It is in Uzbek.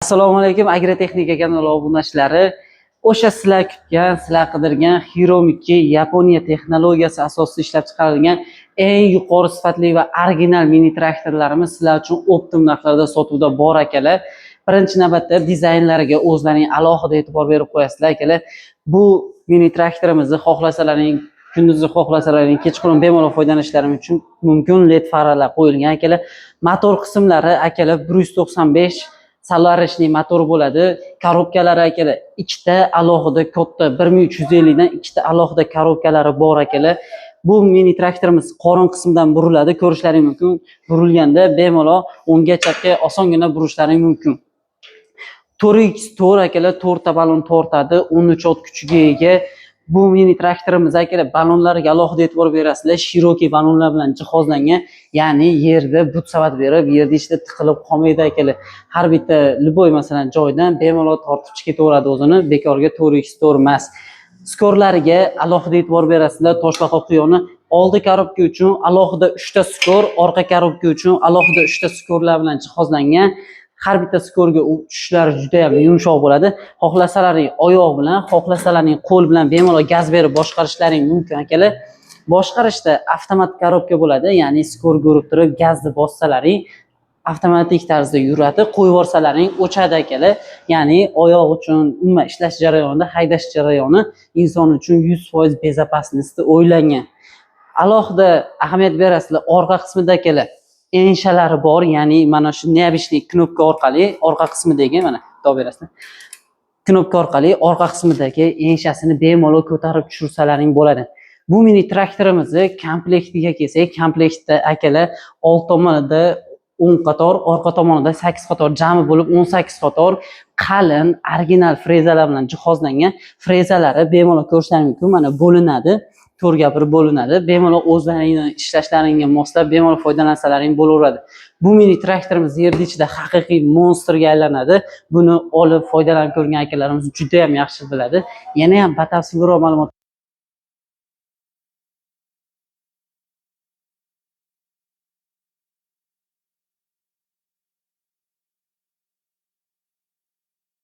Assalomu alaykum, Agrotexnika kanali obunachilari. O'sha sizlar kutgan, sizlar qidirgan Hiromiki Yaponiya texnologiyasi asosida ishlab chiqarilgan eng yuqori sifatli va original mini traktorlarimiz sizlar uchun optim narxlarda sotuvda bor akalar. Birinchi navbatda dizaynlariga o'zlarining alohida e'tibor berib qo'yasizlar akalar. Bu mini traktorimizni xohlasalaring kunduzi xohlasalaring kechqurun bemalol foydalanishlari uchun mumkin led faralar qo'yilgan akalar. Motor qismlari akalar 195 Solarishli motor bo'ladi. Korobkalari akalar ikkita alohida katta 1350 dan ikkita alohida korobkalari bor akalar. Bu mini traktorimiz qorin qismidan buriladi. Ko'rishlaring mumkin. Burilganda bemalol o'ngga chapga osongina burishlaring mumkin. 4x4 akalar 4 ta balon tortadi, 13 ot kuchiga ega. Bu mini traktorimiz akalar balonlariga alohida e'tibor berasizlar. Shiroki balonlar bilan jihozlangan, ya'ni yerda but savat berib, yerda ichida tiqilib qolmaydi akalar. Har bitta liboy masalan joydan bemalol tortib ketaveradi o'zini, bekorga 4x4 emas. Skorlariga alohida e'tibor berasizlar. Toshbaqa quyoni oldi korobka uchun alohida 3 ta skor, orqa korobka uchun alohida 3 ta skorlar bilan jihozlangan. Har bitta skorga tushishlari juda ham yumshoq bo'ladi. Xohlasalaring oyoq bilan, xohlasalaring qo'l bilan bemalol gaz berib boshqarishlaring mumkin akalar. Boshqarishda avtomat korobka bo'ladi, ya'ni skorga urib turib gazni bossalaring avtomatik tarzda yuradi, qo'yib yuborsalaring o'chadi akalar. Ya'ni oyoq uchun umuman ishlash jarayonida, haydash jarayoni inson uchun 100% bezopasnosti o'ylangan. Alohida ahamiyat berasizlar orqa qismida akalar. Enshalari bor, ya'ni mana shu neobishli knopka orqali orqa qismidagi mana to'p berasizlar. Knopka orqali orqa qismidagi enshasini bemalol ko'tarib tushirsalaring bo'ladi. Bu mini traktorimizni komplektiga kelsak, komplektda akalar old tomonida 10 qator, orqa tomonida 8 qator, jami bo'lib 18 qator qalin original frezalar bilan jihozlangan. Frezalari bemalol ko'rishlaring mumkin, mana bo'linadi. 4 gapirib bo'linadi. Bemalol o'zlaringning ishlashlaringga moslab bemalol foydalansalaring bo'laveradi. Bu mini traktorimiz yerda ichida haqiqiy monsterga aylanadi. Buni olib foydalanib ko'rgan akalarimiz juda ham yaxshi biladi. Yana ham batafsilroq ma'lumot